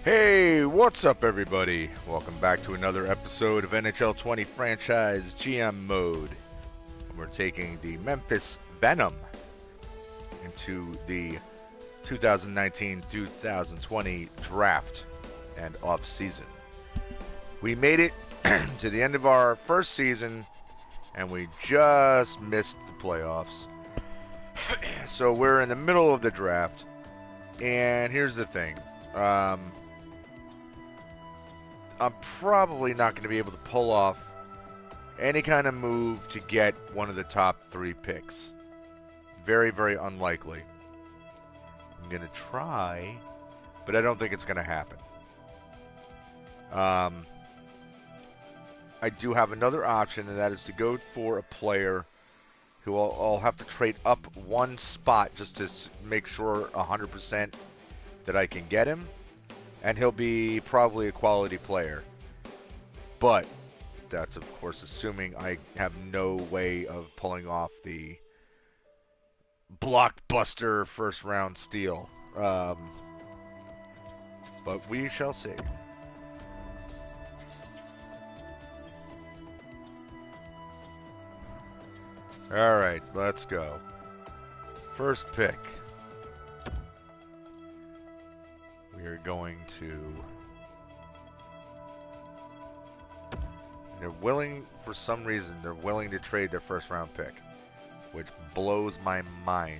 Hey, what's up, everybody? Welcome back to another episode of NHL20 Franchise GM Mode. We're taking the Memphis Venom into the 2019-2020 draft and off-season. We made it to the end of our first season, and we just missed the playoffs. So we're in the middle of the draft, and here's the thing. I'm probably not going to be able to pull off any kind of move to get one of the top 3 picks. Very, very unlikely. I'm going to try, but I don't think it's going to happen. I do have another option, and that is to go for a player who I'll have to trade up one spot just to make sure 100% that I can get him. And he'll be probably a quality player. But that's, of course, assuming I have no way of pulling off the blockbuster first-round steal. But we shall see. All right, let's go. First pick. We're going to... They're willing, for some reason, they're willing to trade their first round pick, which blows my mind.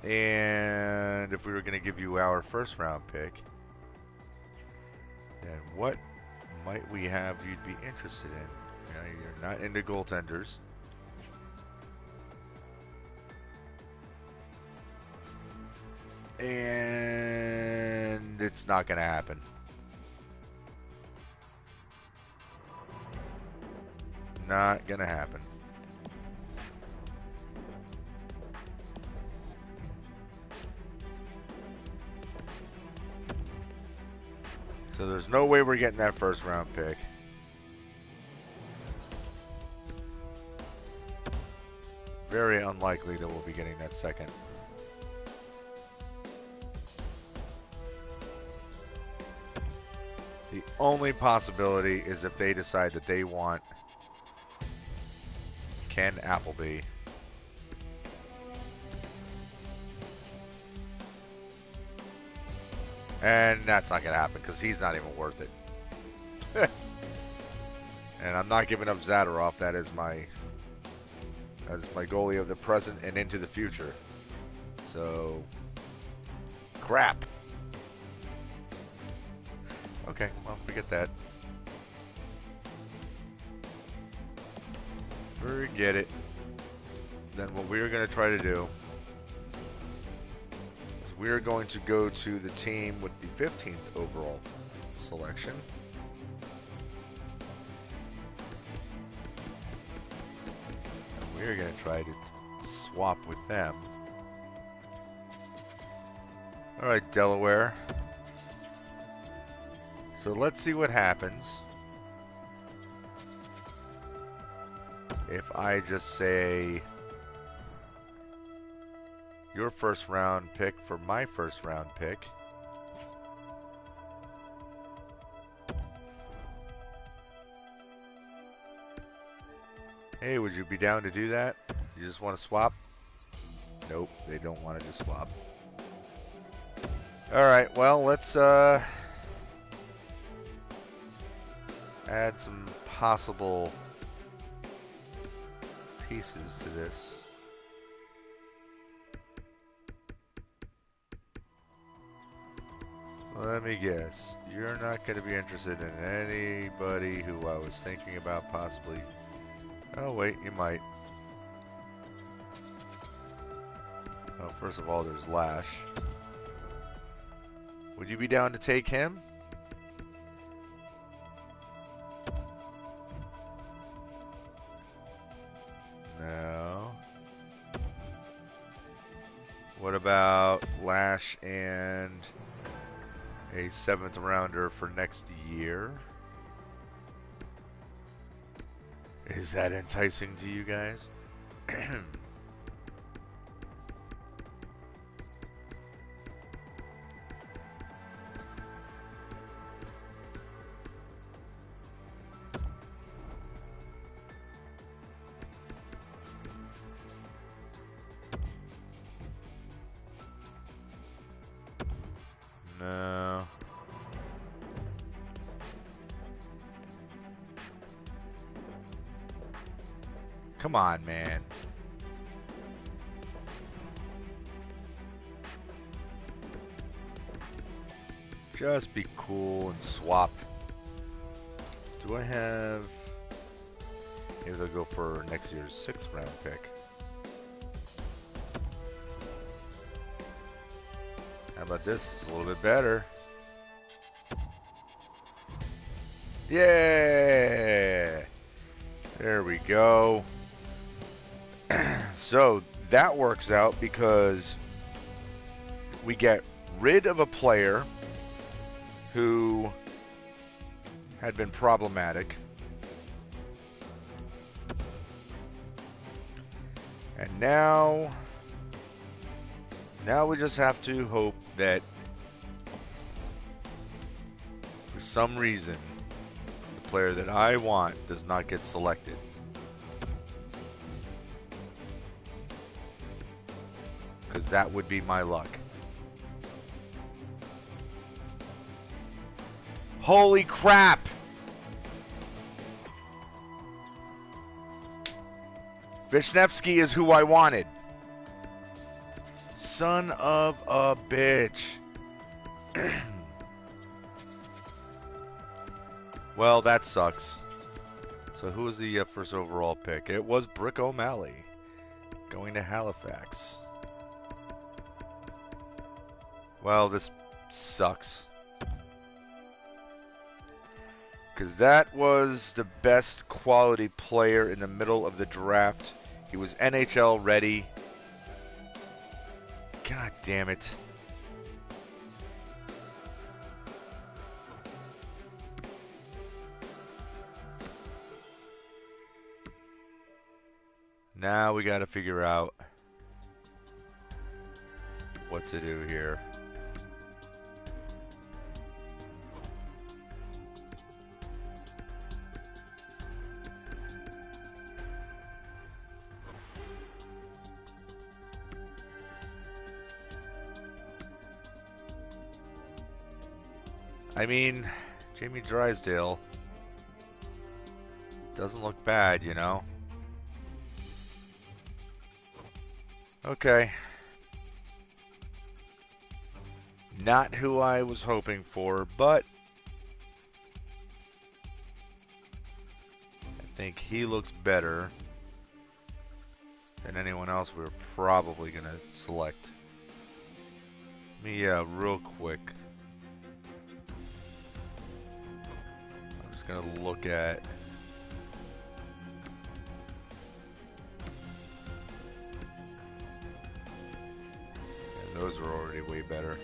And if we were going to give you our first round pick, then what might we have you'd be interested in? You're not into goaltenders. And it's not going to happen. Not going to happen. So there's no way we're getting that first round pick. Very unlikely that we'll be getting that second. The only possibility is if they decide that they want Ken Appleby. And that's not going to happen because he's not even worth it. And I'm not giving up Zadorov. That is my goalie of the present and into the future. So, crap. Okay, well, forget that. Forget it. Then what we're going to try to do is we're going to go to the team with the 15th overall selection. And we're going to try to swap with them. All right, Delaware. So let's see what happens if I just say your first round pick for my first round pick. Hey, would you be down to do that? You just want to swap? Nope, they don't want to just swap. Alright, well, let's add some possible pieces to this. Let me guess. You're not going to be interested in anybody who I was thinking about possibly. Oh, wait, you might. Well, first of all, there's Lash. Would you be down to take him? No. What about Lash and a 7th rounder for next year? Is that enticing to you guys? No. Come on, man. Just be cool and swap. Do I have... Maybe they'll go for next year's 6th round pick. How about this? It's a little bit better. Yeah! There we go. So that works out because we get rid of a player who had been problematic. And now we just have to hope that for some reason the player that I want does not get selected. Because that would be my luck. Holy crap! Vishnevsky is who I wanted. Son of a bitch. Well, that sucks. So who was the first overall pick? It was Brick O'Malley. Going to Halifax. Well, this sucks. Because that was the best quality player in the middle of the draft. He was NHL ready. God damn it. Now we got to figure out what to do here. I mean, Jamie Drysdale doesn't look bad, you know. Okay. Not who I was hoping for, but I think he looks better than anyone else we're probably going to select. Let me, real quick. I'm just going to look at... Yeah, those are already way better.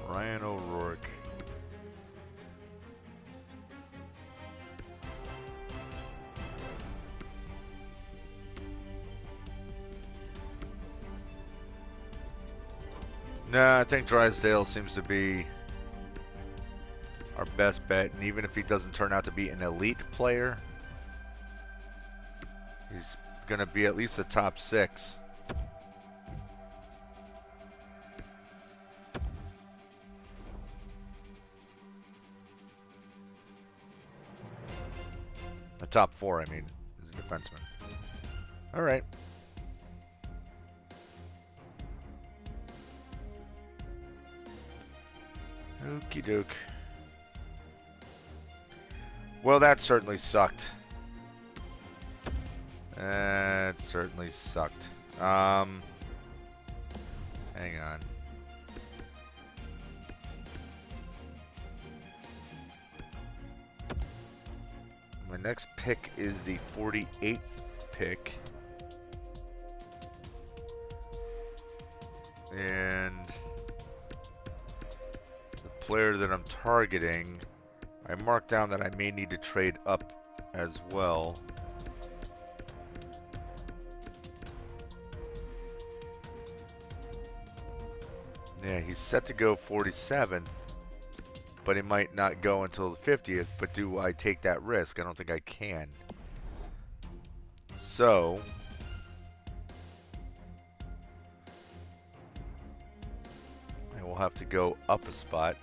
Ryan O'Rourke. Nah, I think Drysdale seems to be our best bet, and even if he doesn't turn out to be an elite player, he's going to be at least the top 6. The top 4, I mean, is a defenseman. All right. Okie doke. Well, that certainly sucked. That certainly sucked. Hang on. My next pick is the 48th pick. And the player that I'm targeting, I marked down that I may need to trade up as well. Yeah, he's set to go 47th, but he might not go until the 50th. But do I take that risk? I don't think I can. So I will have to go up a spot.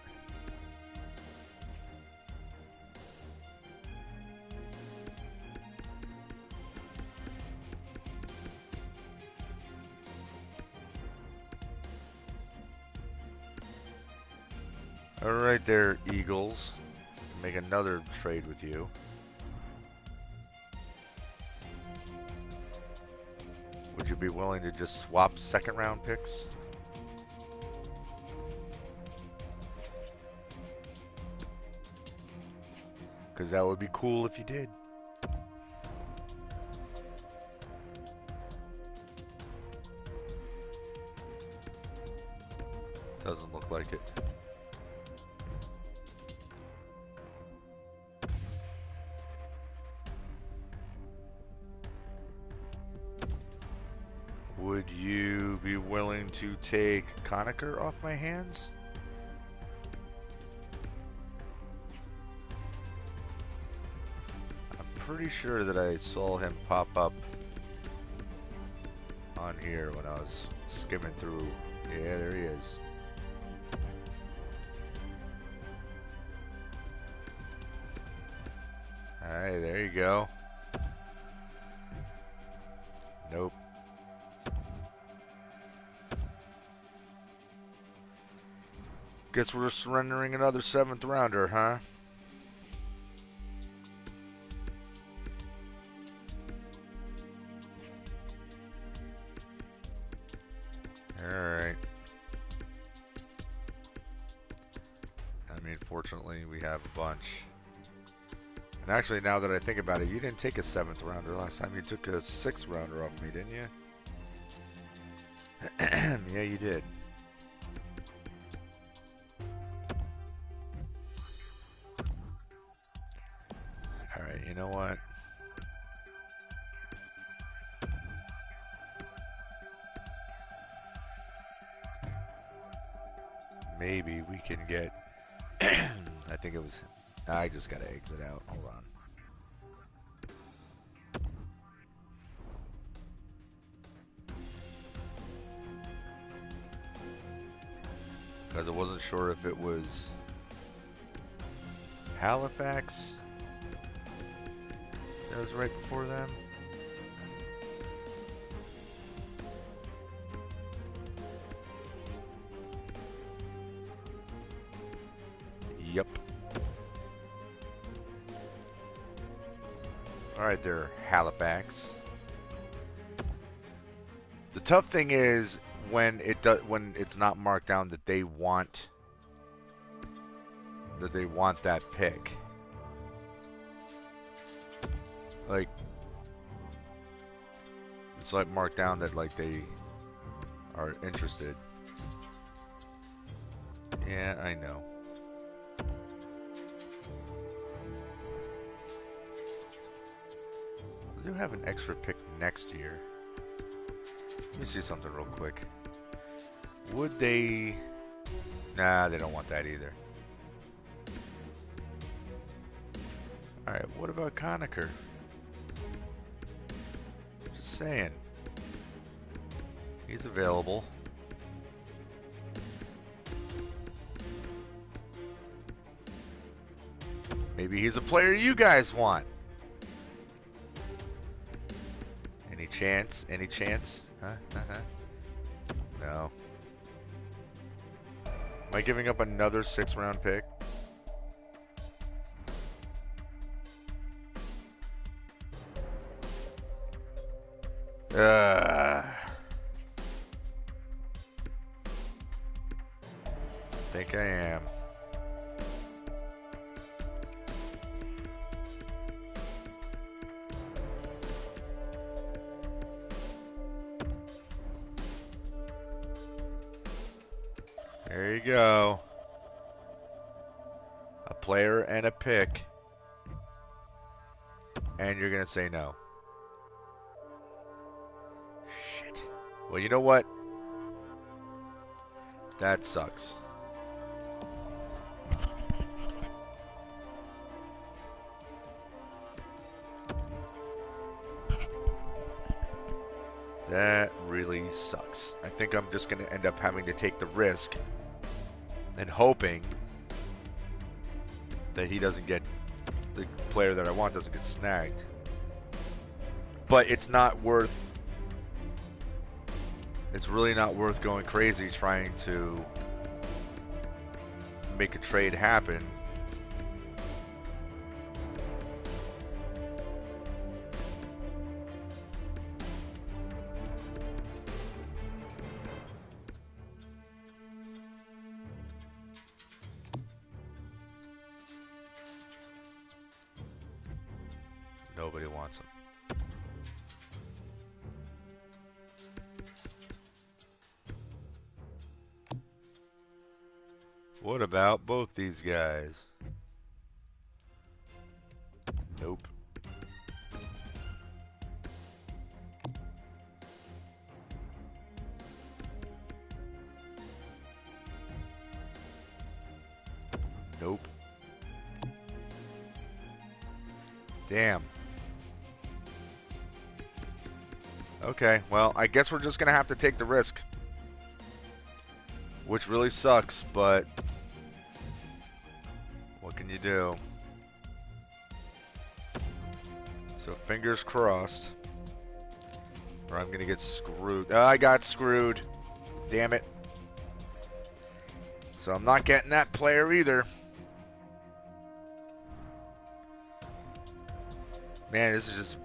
All right there, Eagles. Make another trade with you. Would you be willing to just swap second round picks? Because that would be cool if you did. Doesn't look like it. Would you be willing to take Conacher off my hands? I'm pretty sure that I saw him pop up on here when I was skimming through. Yeah, there he is. Alright, there you go. Nope. Guess we're surrendering another 7th rounder, huh? Alright. I mean, fortunately, we have a bunch. And actually, now that I think about it, you didn't take a 7th rounder last time. You took a 6th rounder off me, didn't you? Yeah, you did. Alright, you know what? Maybe we can get... I think it was... I just gotta exit out. Hold on. Because I wasn't sure if it was Halifax that was right before them. Yep. Alright there, Halifax. The tough thing is when it's not marked down that they want that pick. Like, it's like marked down that like they are interested. Yeah, I know. We do have an extra pick next year. Let me see something real quick. Would they... Nah, they don't want that either. Alright, what about Conacher? Just saying. He's available. Maybe he's a player you guys want. Any chance? Any chance? Huh? No. Am I giving up another 6th round pick? Think I am. There you go. A player and a pick. And you're going to say no. Shit. Well, you know what? That sucks. That really sucks. I think I'm just going to end up having to take the risk and hoping that he doesn't get, the player that I want doesn't get snagged. But it's not worth, it's really not worth going crazy trying to make a trade happen. Nobody wants him. What about both these guys? Nope. Nope. Damn. Okay, well, I guess we're just going to have to take the risk. Which really sucks, but what can you do? So fingers crossed. Or I'm going to get screwed. Oh, I got screwed. Damn it. So I'm not getting that player either. Man, this is just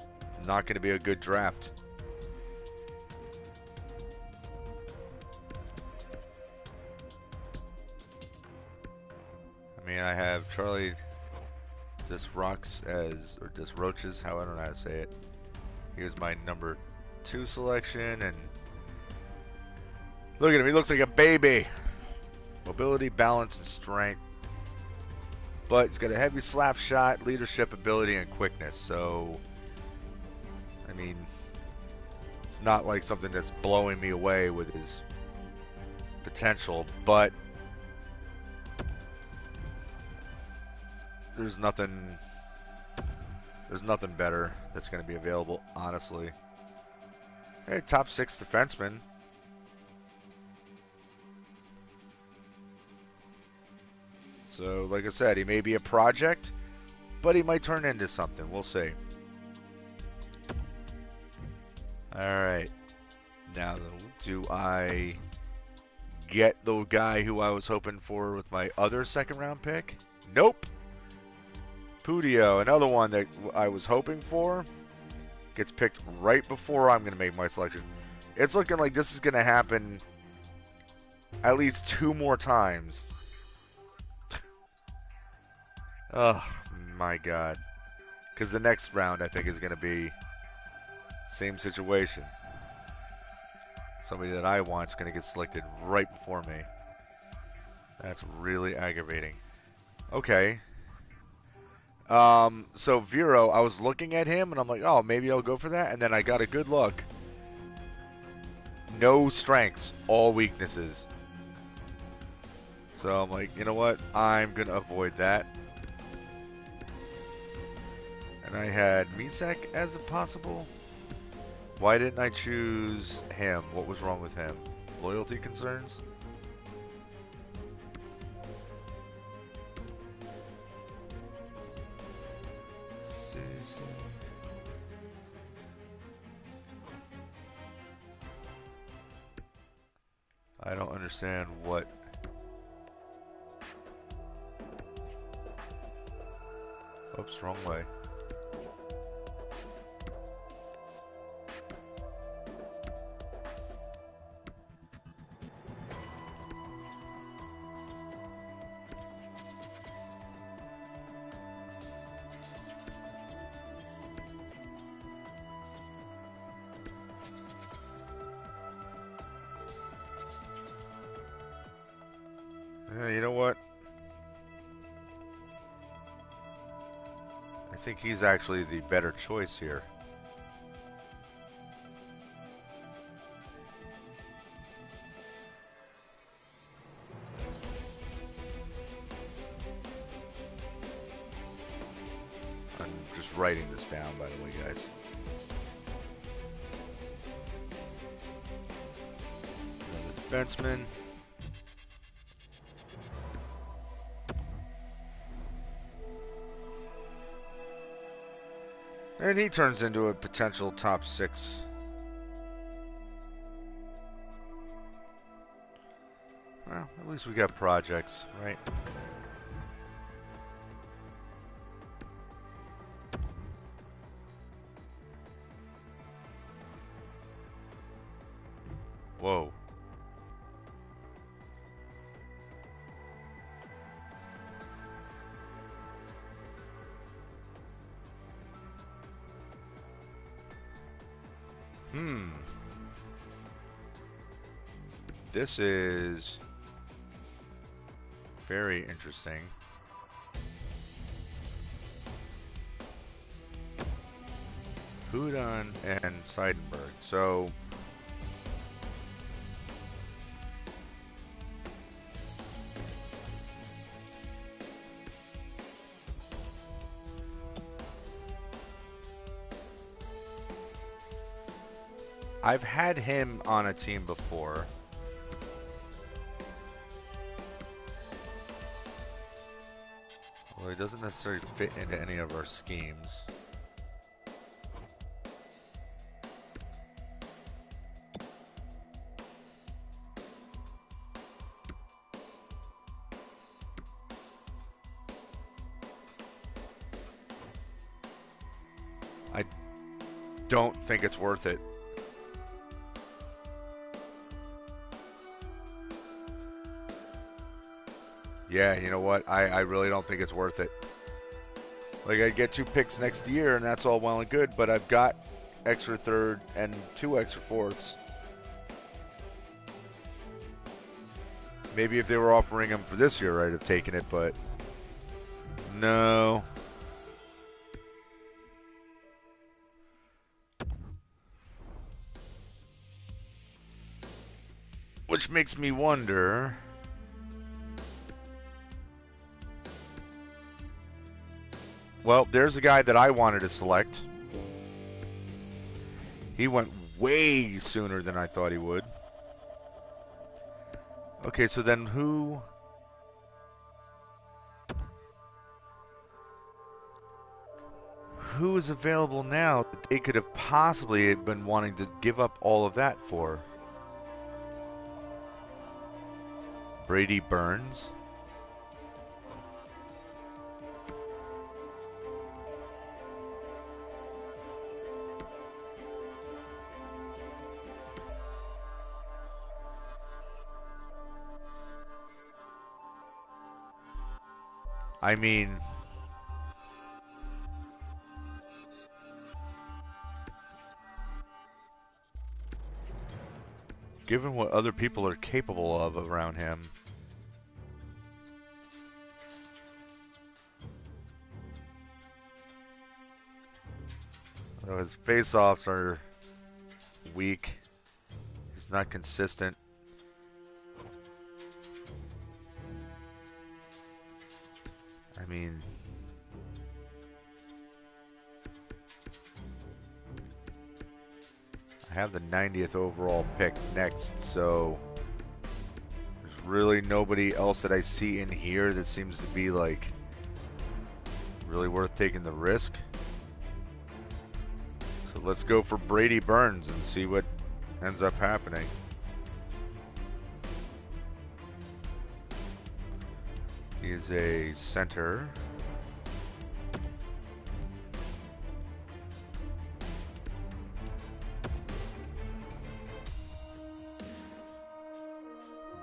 not going to be a good draft. I mean, I have Charlie Disrocks as, or Disroaches, how I don't know how to say it. He was my number 2 selection, and look at him, he looks like a baby. Mobility, balance, and strength. But he's got a heavy slap shot, leadership ability, and quickness. So, I mean, it's not like something that's blowing me away with his potential, but there's nothing better that's going to be available, honestly. Hey, top 6 defenseman. So, like I said, he may be a project, but he might turn into something. We'll see. Alright. Now, do I get the guy who I was hoping for with my other second-round pick? Nope. Pudio, another one that I was hoping for, gets picked right before I'm going to make my selection. It's looking like this is going to happen at least 2 more times. Oh, my God. Because the next round, I think, is going to be same situation. Somebody that I want is going to get selected right before me. That's really aggravating. Okay. So Vero, I was looking at him, and I'm like, oh, maybe I'll go for that. And then I got a good look. No strengths, all weaknesses. So I'm like, you know what? I'm going to avoid that. And I had Misak as a possible. Why didn't I choose him? What was wrong with him? Loyalty concerns? I don't understand what... Oops, wrong way. You know what? I think he's actually the better choice here. I'm just writing this down, by the way, guys. Another defenseman. And he turns into a potential top 6. Well, at least we got projects, right? Whoa. This is very interesting. Hudon and Seidenberg. So I've had him on a team before. Well, he doesn't necessarily fit into any of our schemes. I don't think it's worth it. Yeah, you know what? I really don't think it's worth it. Like, I'd get 2 picks next year, and that's all well and good, but I've got extra third and 2 extra fourths. Maybe if they were offering him for this year, I'd have taken it, but no. Which makes me wonder... Well, there's a guy that I wanted to select. He went way sooner than I thought he would. Okay, so then who is available now that they could have possibly been wanting to give up all of that for? Brady Burns. I mean, given what other people are capable of around him, his face-offs are weak. He's not consistent. I mean, I have the 90th overall pick next, so there's really nobody else that I see in here that seems to be like really worth taking the risk. So let's go for Brady Burns and see what ends up happening. He is a center.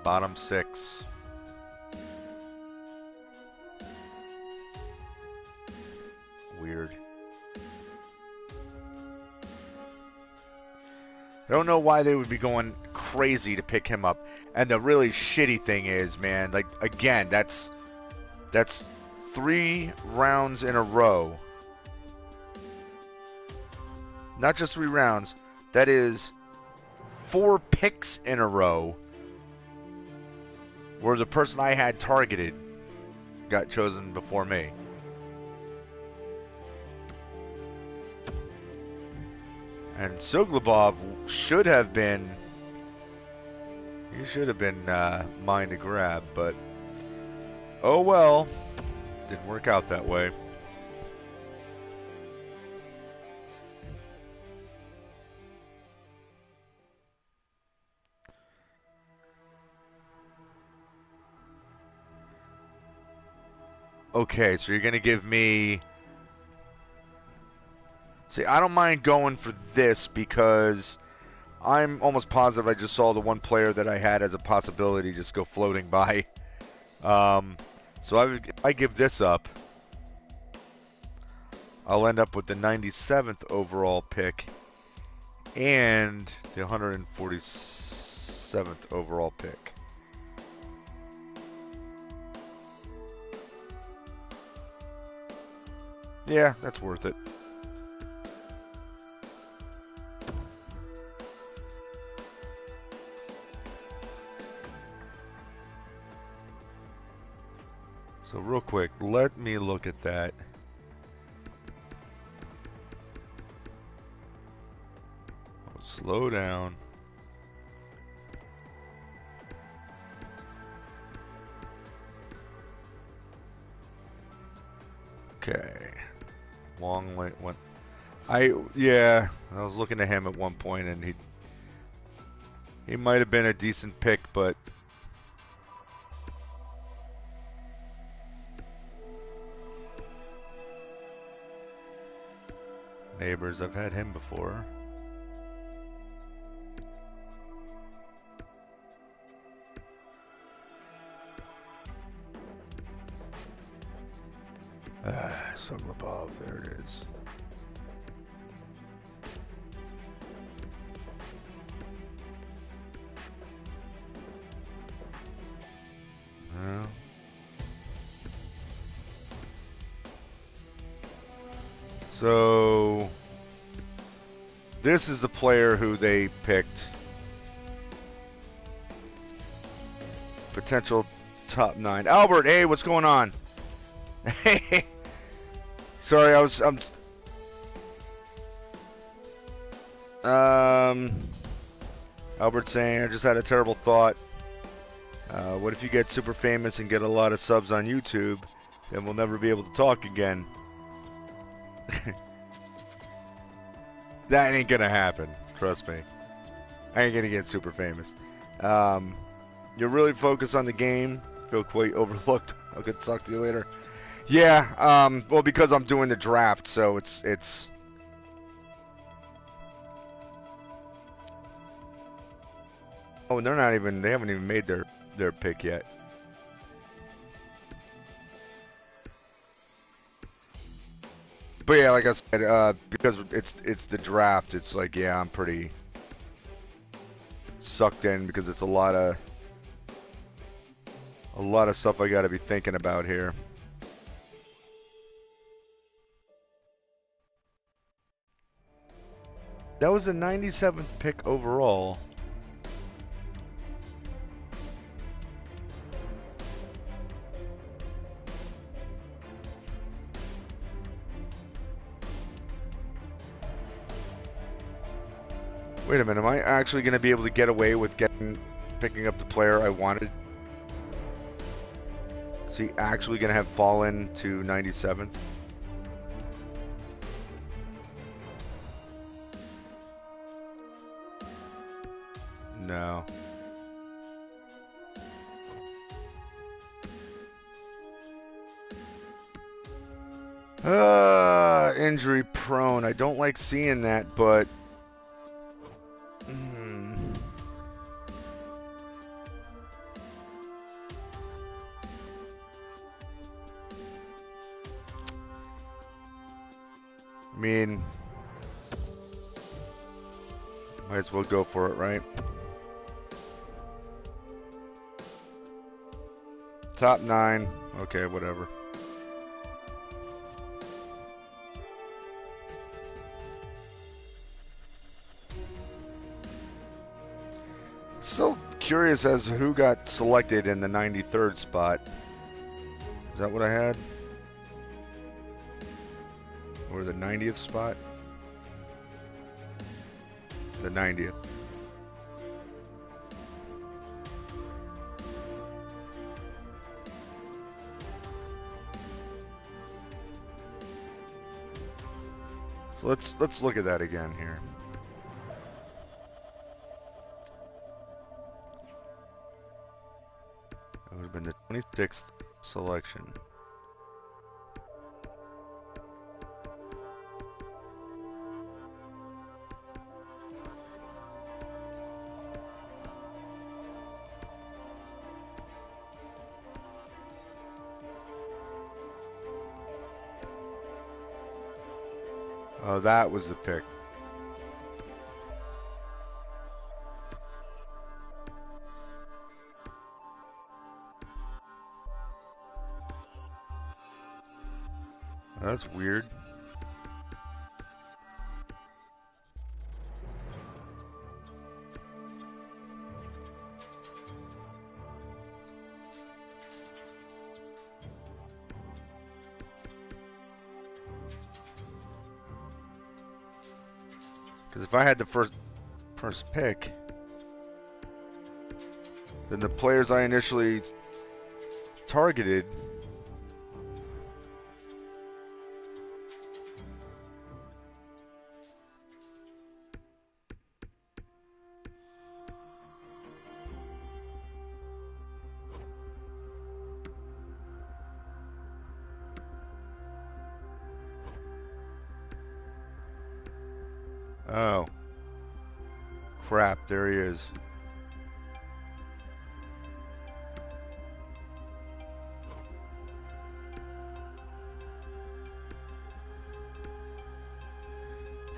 Bottom 6. Weird. I don't know why they would be going crazy to pick him up. And the really shitty thing is, man, like, again, that's 3 rounds in a row. Not just 3 rounds. That is 4 picks in a row where the person I had targeted got chosen before me. And Suglobov should have been... He should have been mine to grab, but... Oh well. Didn't work out that way. Okay, so you're going to give me... See, I don't mind going for this because I'm almost positive I just saw the one player that I had as a possibility just go floating by. So I give this up. I'll end up with the 97th overall pick and the 147th overall pick. Yeah, that's worth it. So real quick, let me look at that. Slow down. Okay. Long went. Yeah, I was looking at him at one point, and he might have been a decent pick, but Neighbors, I've had him before. Something above, there it is. Well, so this is the player who they picked. Potential top 9. Albert, hey, what's going on? Hey, sorry, I'm Albert saying, I just had a terrible thought. What if you get super famous and get a lot of subs on YouTube? Then we'll never be able to talk again. That ain't gonna happen. Trust me. I ain't gonna get super famous. You're really focused on the game. Feel quite overlooked. I'll get to talk to you later. Yeah, well, because I'm doing the draft, so it's... Oh, and they haven't even made their pick yet. But yeah, like I said, because it's the draft, it's like, yeah, I'm pretty sucked in because it's a lot of stuff I got to be thinking about here. That was the 97th pick overall. Wait a minute, am I actually going to be able to get away with picking up the player I wanted? Is he actually going to have fallen to 97th? No. Injury prone. I don't like seeing that, but... I mean, might as well go for it, right? top 9. Okay, whatever. So curious as to who got selected in the 93rd spot. Is that what I had? Or the 90th spot? The 90th. So let's look at that again here. It would have been the 26th selection. Oh, that was the pick. That's weird. Because if I had the first pick, then the players I initially targeted oh. Crap, there he is.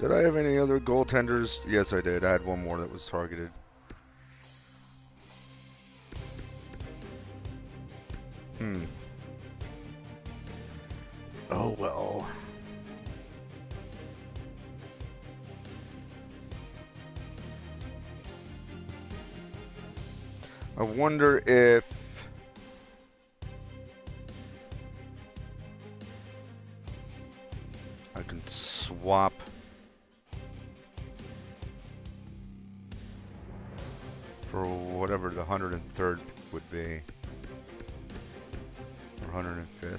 Did I have any other goaltenders? Yes, I did. I had one more that was targeted. Oh, well. I wonder if I can swap for whatever the 103rd would be, or 105th.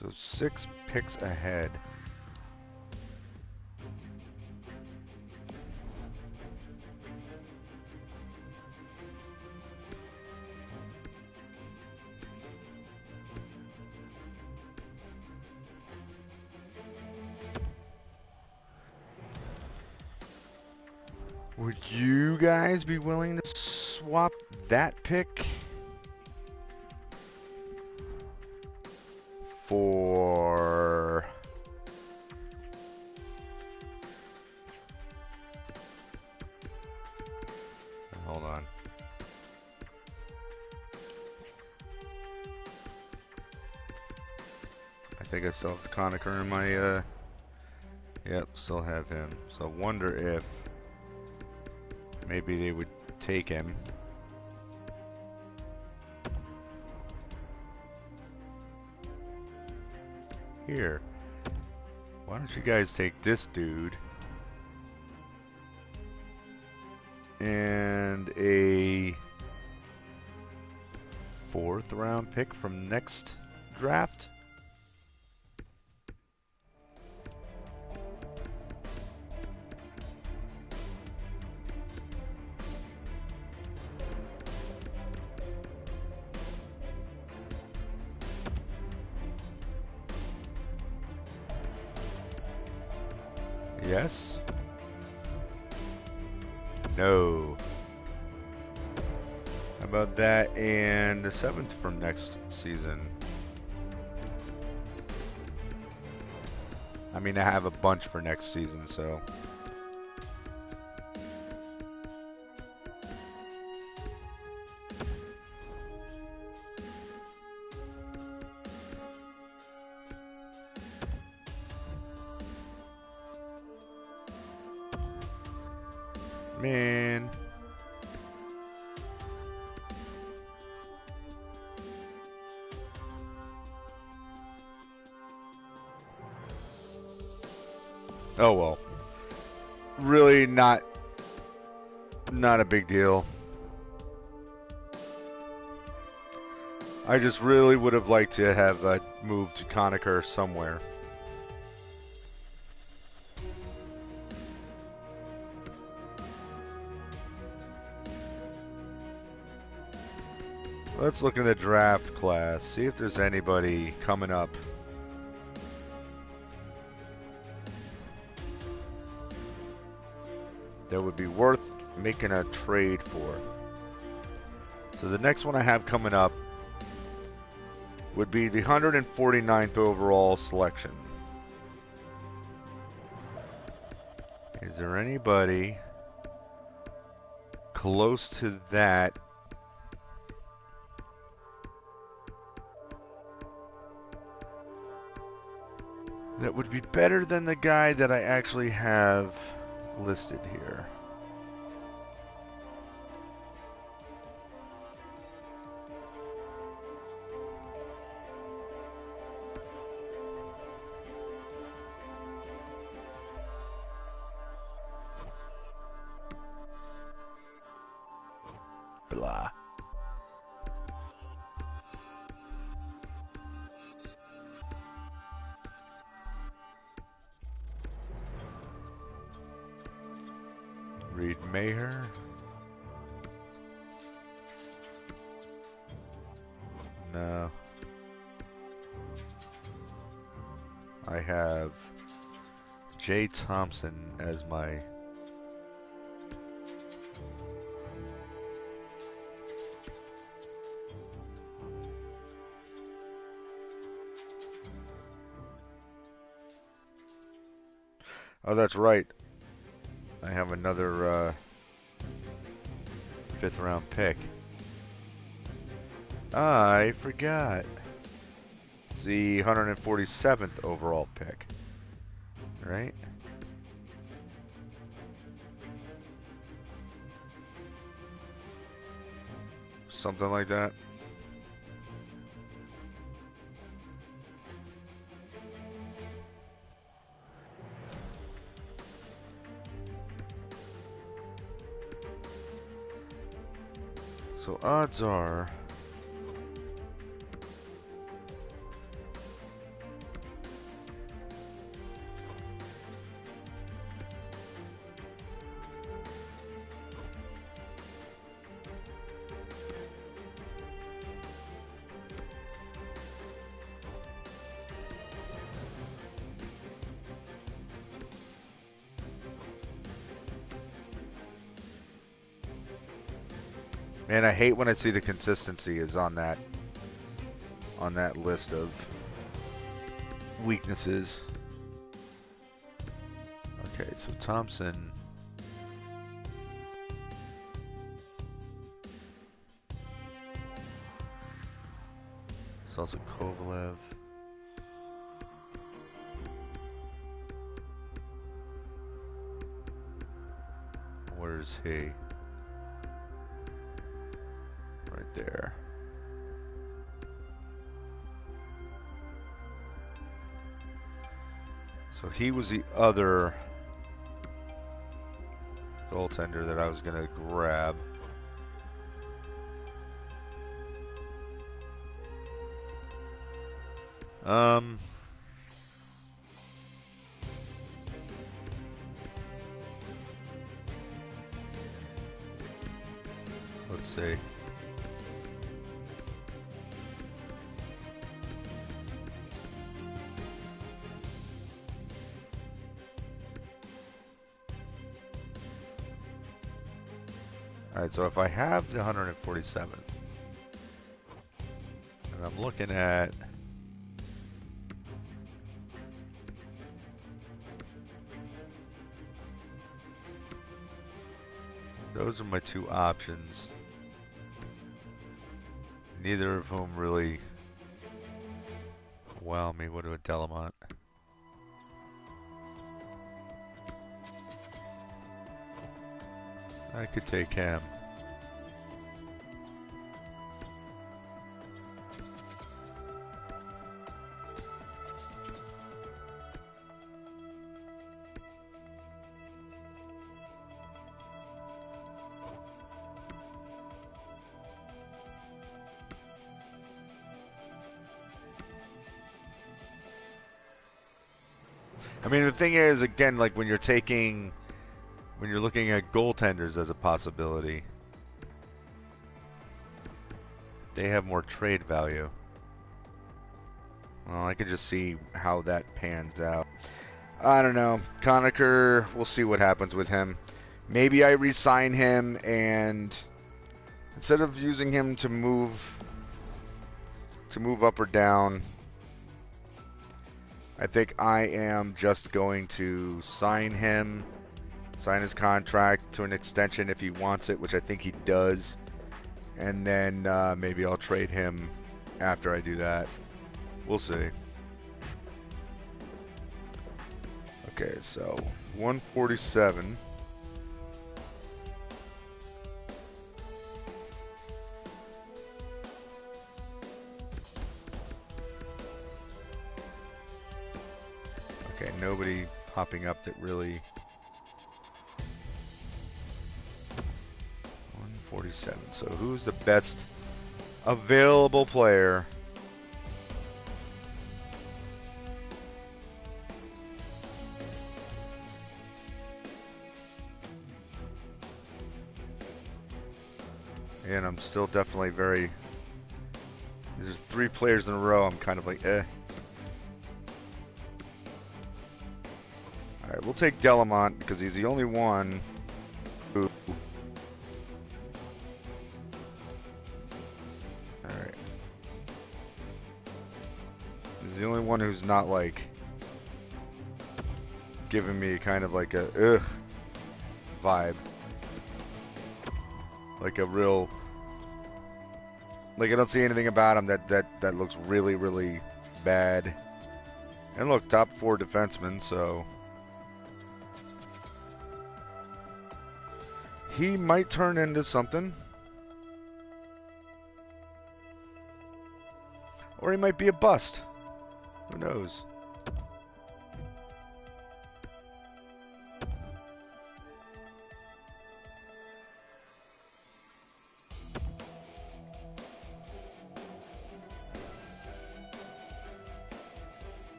So 6 picks ahead. Would you guys be willing to swap that pick for hold on. I think I still have Conacher in my yep, still have him. So wonder if maybe they would take him. Here, why don't you guys take this dude and a 4th round pick from next draft? Yes? No. How about that? And the 7th from next season. I mean, I have a bunch for next season, so. Man. Oh well. Really not a big deal. I just really would have liked to have moved to Conacher somewhere. Let's look in the draft class, see if there's anybody coming up. That would be worth making a trade for. So the next one I have coming up would be the 149th overall selection. Is there anybody close to that? That would be better than the guy that I actually have listed here. Blah. Reed Maher. No. I have Jay Thompson as my Oh, that's right. I have another 5th round pick. I forgot. It's the 147th overall pick. Right? Something like that. So odds are man, I hate when I see the consistency is on that list of weaknesses. Okay, so Thompson. It's also Kovalev. Where is he? Right there. So he was the other goaltender that I was going to grab. Let's see. Alright, so if I have the 147, and I'm looking at those are my two options. Neither of whom really wow me. What do a Delamont? I could take him. I mean, the thing is, again, like when you're looking at goaltenders as a possibility, they have more trade value. Well, I could just see how that pans out. I don't know. Conacher, we'll see what happens with him. Maybe I re-sign him, and instead of using him to move up or down, I think I am just going to sign him, sign his contract to an extension if he wants it, which I think he does, and then maybe I'll trade him after I do that. We'll see. Okay, so 147. Okay, nobody popping up that really... 147. So who's the best available player? And I'm still definitely very... There's 3 players in a row. I'm kind of like, eh. Alright, we'll take Delamont because he's the only one who... Alright. He's the only one who's not like... giving me kind of like a ugh vibe. Like a real... Like I don't see anything about him that looks really, really bad. And look, top 4 defenseman, so... He might turn into something. Or he might be a bust. Who knows?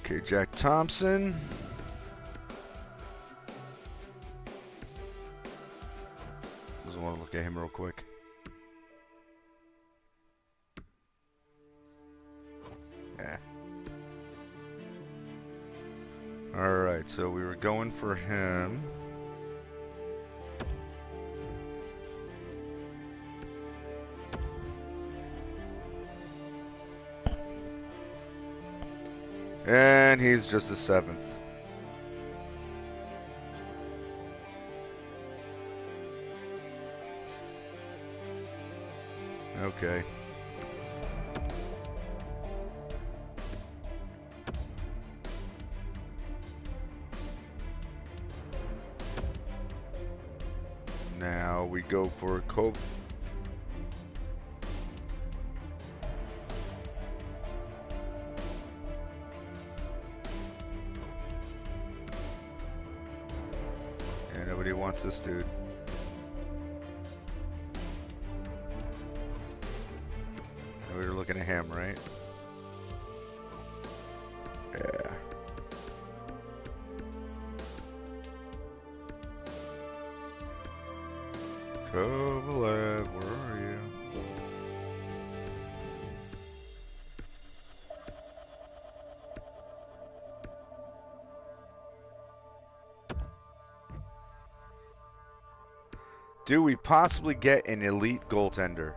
Okay, Jack Thompson. Just want to look at him real quick. Yeah. Alright, so we were going for him. And he's just a 7th. Okay. Now we go for Cove. Yeah, nobody wants this dude. We were looking at him, right? Yeah. Kovalev, where are you? Do we possibly get an elite goaltender?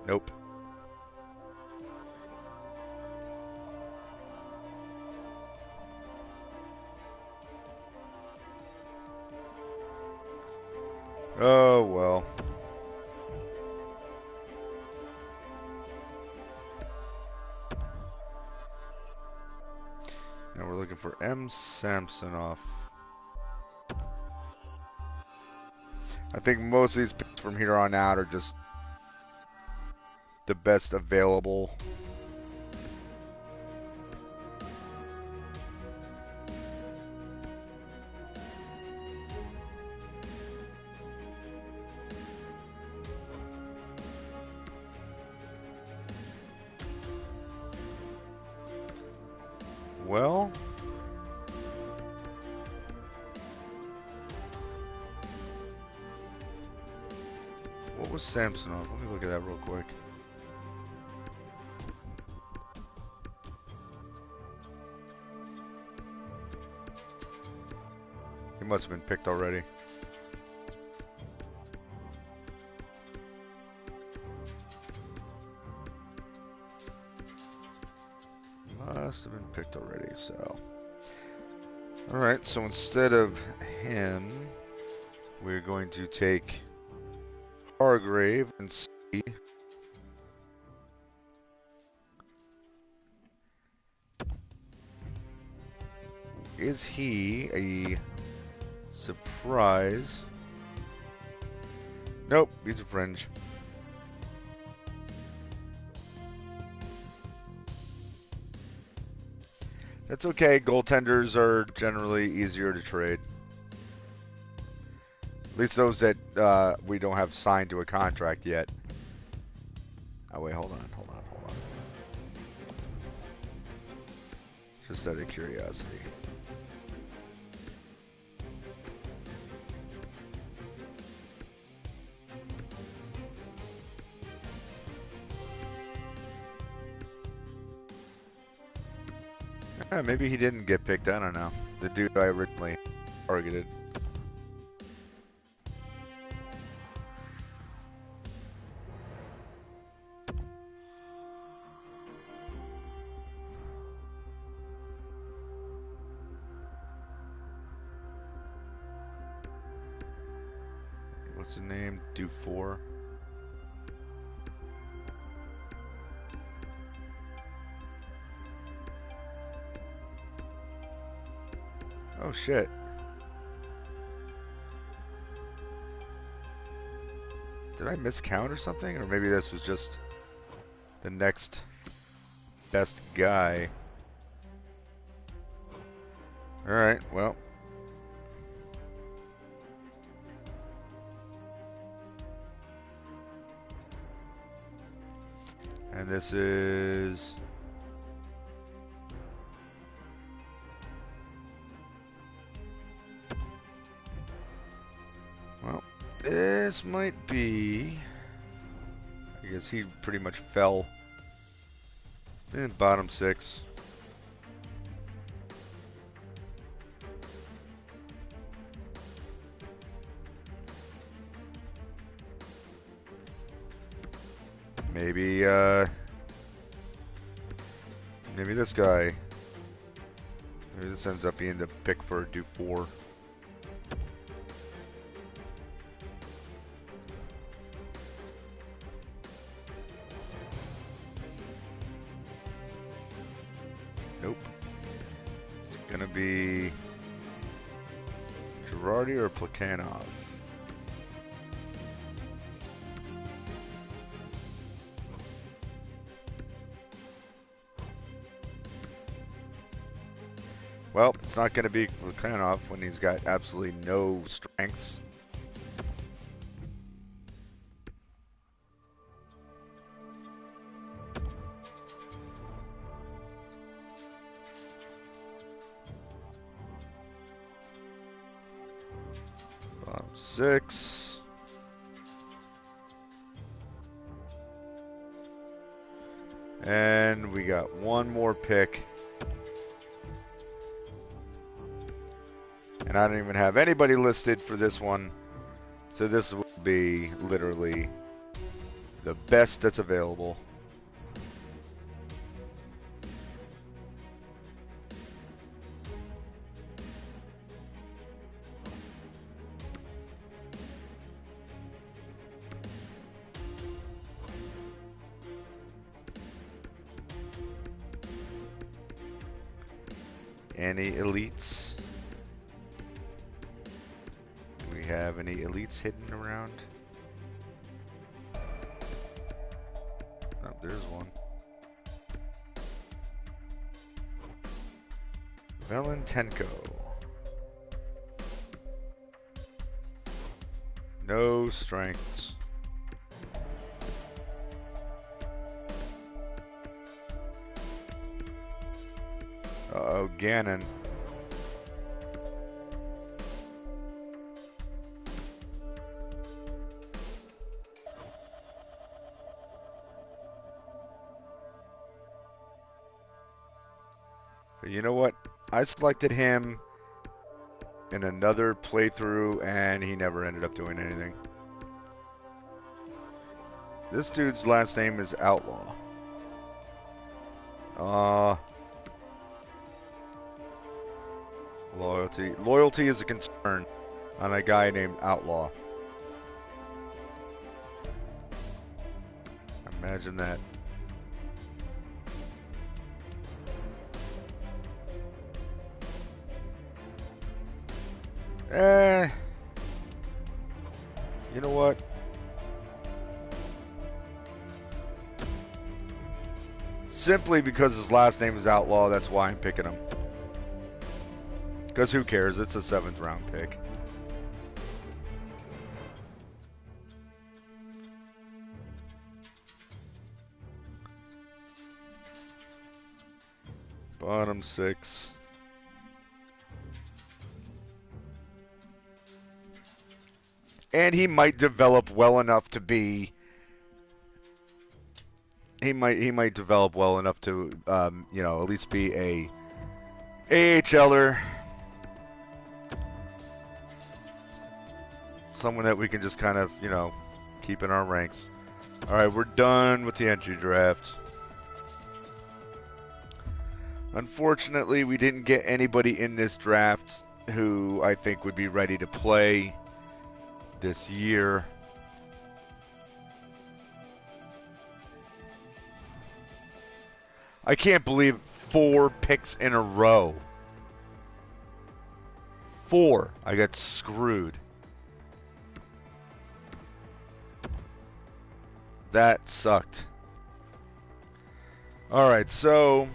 Nope. Oh, well. Now we're looking for M. Samsonov. I think most of these picks from here on out are just the best available. Well, what was Samsonov? Let me look at that real quick. He must have been picked already. Must have been picked already, so. Alright, so instead of him, we're going to take Hargrave and see. Is he a surprise? Nope, he's a fringe. That's okay. Goaltenders are generally easier to trade. At least those that we don't have signed to a contract yet. Oh, wait, hold on. Just out of curiosity. Maybe he didn't get picked. I don't know. The dude I originally targeted. What's the name? Dufour. Oh shit. Did I miscount or something? Or maybe this was just the next best guy. Alright, well. And this is... Well, this might be... I guess he pretty much fell in bottom six. Maybe, maybe this guy. Maybe this ends up being the pick for Dufour. Nope. It's gonna be Girardi or Plekhanov. Well, it's not going to be Plekhanov when he's got absolutely no strengths. Bottom six. And we got one more pick. And I don't even have anybody listed for this one. So this will be literally the best that's available. Any elites? Do we have any elites hidden around? Oh, there's one. Valentenko. No strengths. Uh-oh, Gannon. But you know what? I selected him in another playthrough, and he never ended up doing anything. This dude's last name is Outlaw. Loyalty. Loyalty is a concern on a guy named Outlaw. Imagine that. You know what? Simply because his last name is Outlaw, that's why I'm picking him. Because who cares? It's a 7th round pick. Bottom 6. And he might develop well enough to be. He might develop well enough to, you know, at least be a AHLer. Someone that we can just kind of, you know, keep in our ranks. All right, we're done with the entry draft. Unfortunately, we didn't get anybody in this draft who I think would be ready to play this year. I can't believe 4 picks in a row. 4. I got screwed. That sucked. Alright, so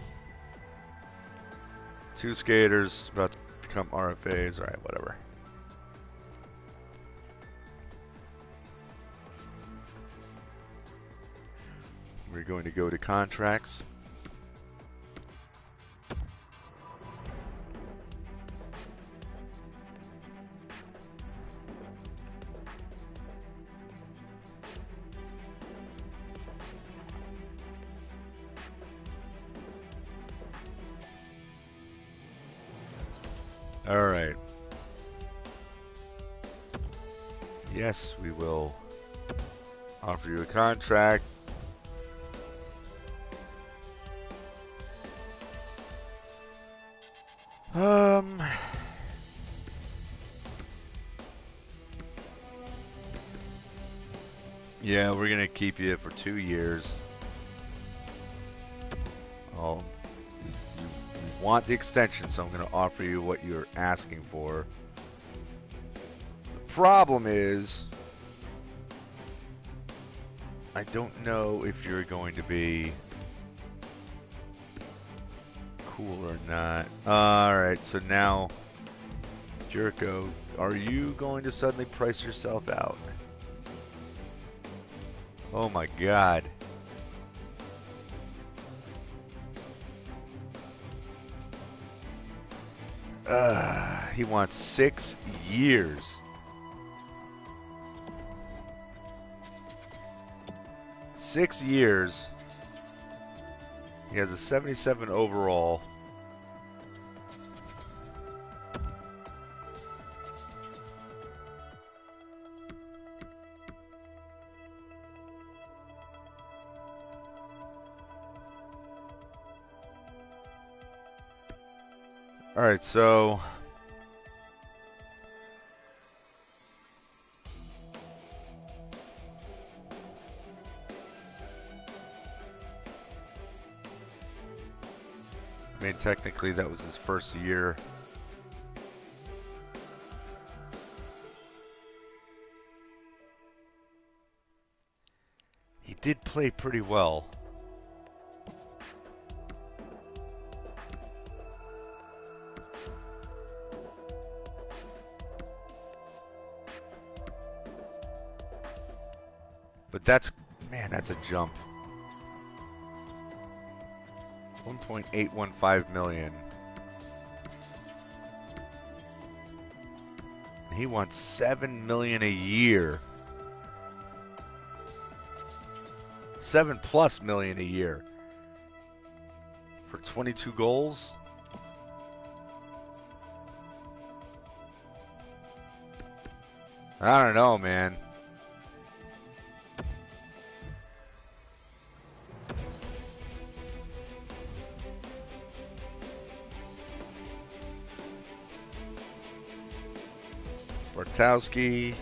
2 skaters about to become RFAs. Alright, whatever. We're going to go to contracts. All right. Yes, we will offer you a contract. Yeah, we're gonna keep you for 2 years. Oh, you want the extension, so I'm gonna offer you what you're asking for. The problem is, I don't know if you're going to be cool or not. Alright, so now, Jericho, are you going to suddenly price yourself out? Oh my god. He wants 6 years. Six years. He has a 77 overall. All right, so I mean, technically that was his first year. He did play pretty well. But that's, man, that's a jump. 1.815 million. He wants 7 million a year. 7+ million a year for 22 goals. I don't know, man. Bartowski.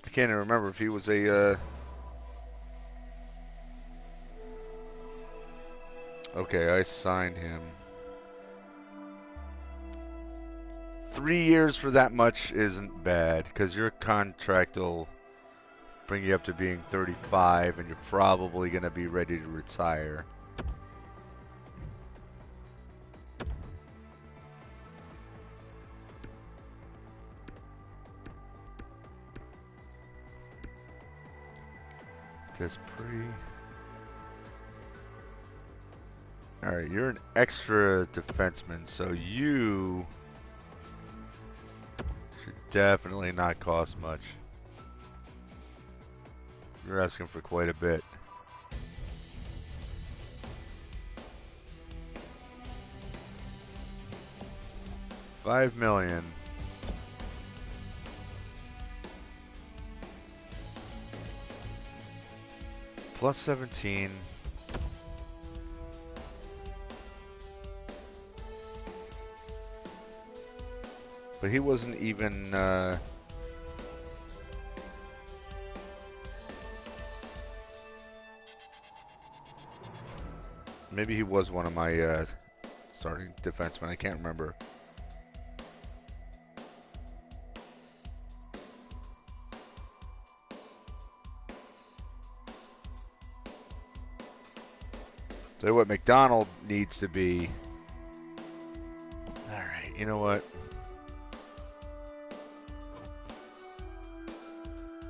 I can't even remember if he was a. Okay, I signed him. 3 years for that much isn't bad, because your contract will bring you up to being 35, and you're probably going to be ready to retire. Despre. Alright, you're an extra defenseman, so you should definitely not cost much. You're asking for quite a bit. $5 million. Plus 17. But he wasn't even maybe he was one of my starting defensemen. I can't remember. So what McDonald needs to be. All right, you know what?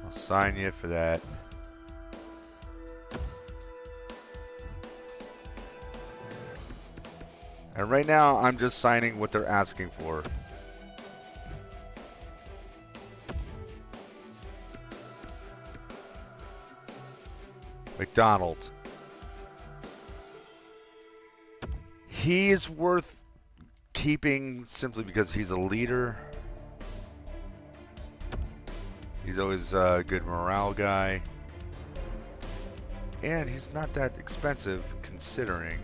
I'll sign you for that. And right now, I'm just signing what they're asking for. McDonald. He is worth keeping simply because he's a leader. He's always a good morale guy. And he's not that expensive considering.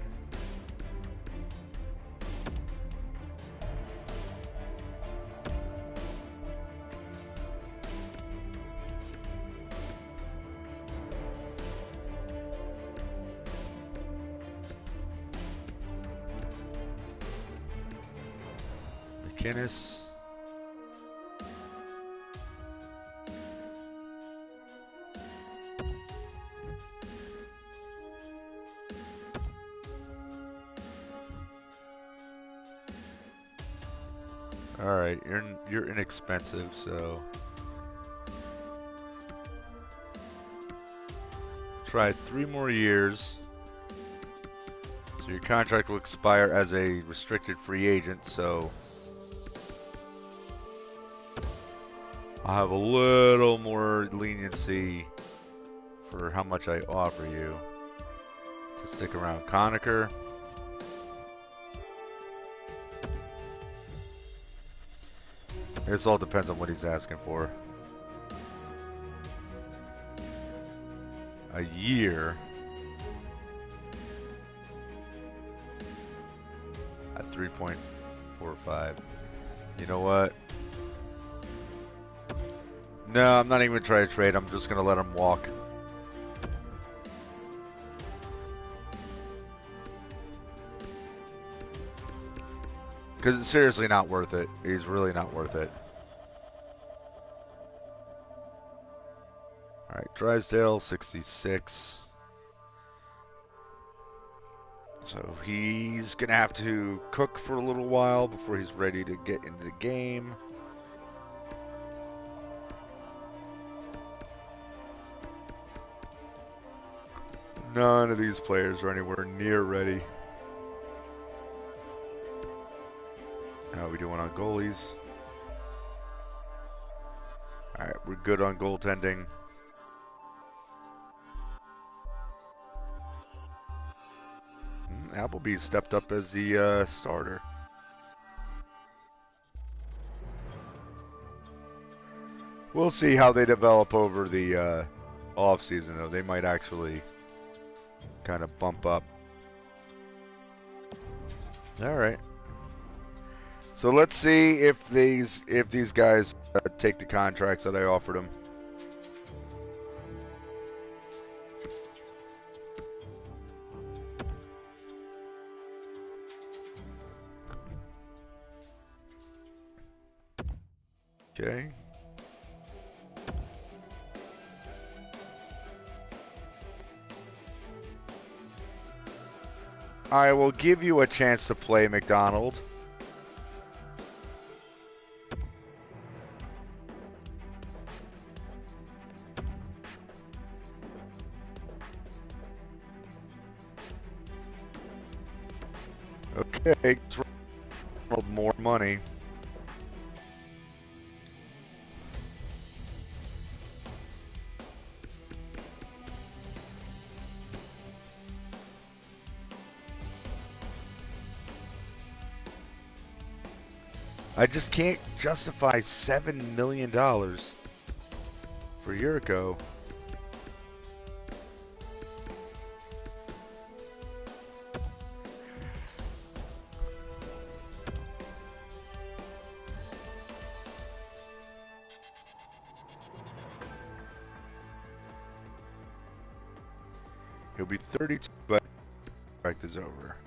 McInnes. All right, you're inexpensive, so try 3 more years. So your contract will expire as a restricted free agent, so I'll have a little more leniency for how much I offer you to stick around. Conacher. This all depends on what he's asking for. A year. 3.45. You know what? No, I'm not even going to try to trade. I'm just going to let him walk. Because it's seriously not worth it. He's really not worth it. All right, Drysdale, 66. So he's going to have to cook for a little while before he's ready to get into the game. None of these players are anywhere near ready. How are we doing on goalies? All right, we're good on goaltending. Appleby stepped up as the starter. We'll see how they develop over the off-season, though. They might actually kind of bump up. All right. So let's see if these guys take the contracts that I offered them. Okay. I will give you a chance to play, McDonald. Okay, it's more money. I just can't justify $7 million for Yurko. He'll be 32, but the contract is over.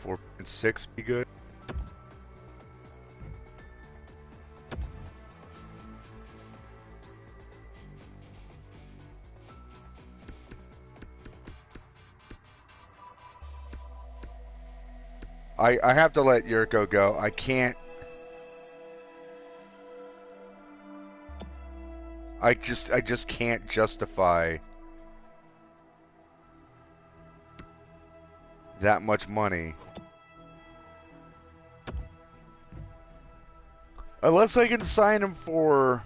$4.6 be good. I have to let Yurko go. I can't. I just can't justify that much money. Unless I can sign him for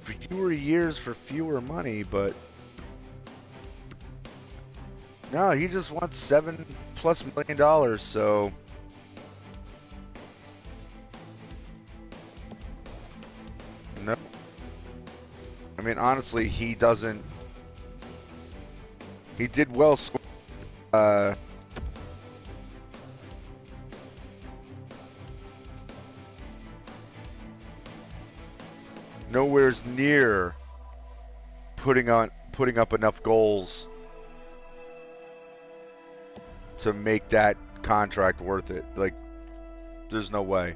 fewer years for fewer money, but no, he just wants $7+ million, so no. I mean, honestly, he doesn't. He did well. Nowhere's near putting up enough goals to make that contract worth it. Like, there's no way.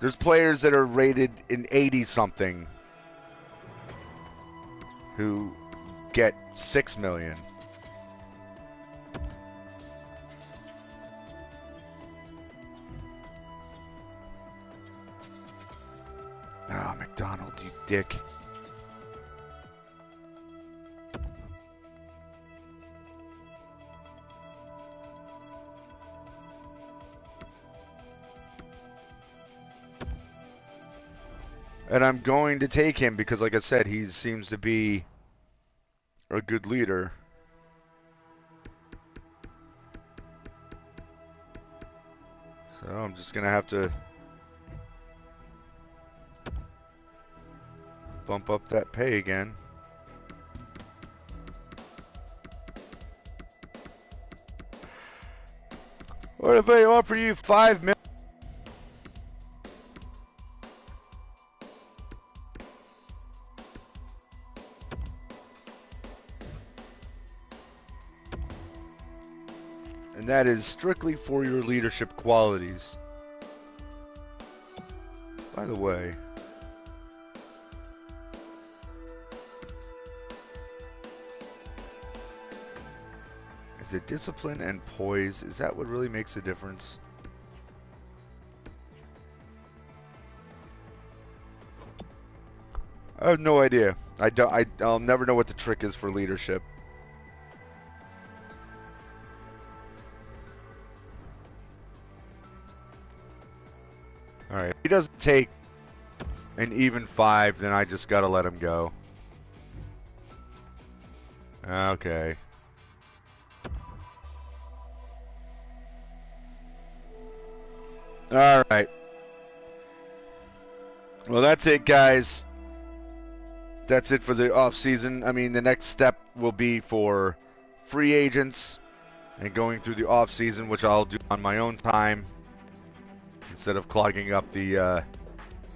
There's players that are rated in 80-something who get $6 million. Ah, McDonald, you dick. And I'm going to take him because, like I said, he seems to be a good leader. So I'm just going to have to bump up that pay again. What if I offer you $5 million? And that is strictly for your leadership qualities. By the way, is it discipline and poise? Is that what really makes a difference? I have no idea. I'll never know what the trick is for leadership. Alright, if he doesn't take an even 5, then I just gotta let him go. Okay. Alright. Well, that's it, guys. That's it for the off-season. I mean, the next step will be for free agents and going through the off-season, which I'll do on my own time instead of clogging up the,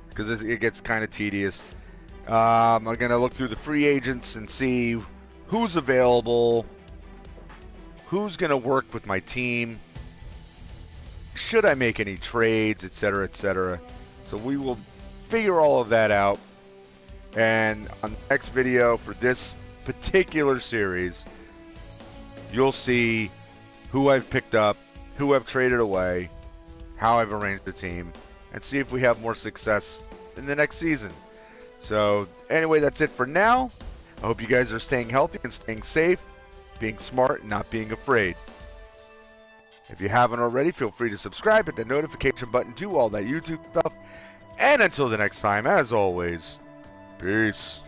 because it gets kind of tedious. I'm going to look through the free agents and see who's available, who's going to work with my team, should I make any trades, etc., etc. So we will figure all of that out. And on the next video for this particular series, you'll see who I've picked up, who I've traded away, how I've arranged the team, and see if we have more success in the next season. So anyway, that's it for now. I hope you guys are staying healthy and staying safe, being smart and not being afraid. If you haven't already, feel free to subscribe, hit the notification button, do all that YouTube stuff. And until the next time, as always, peace.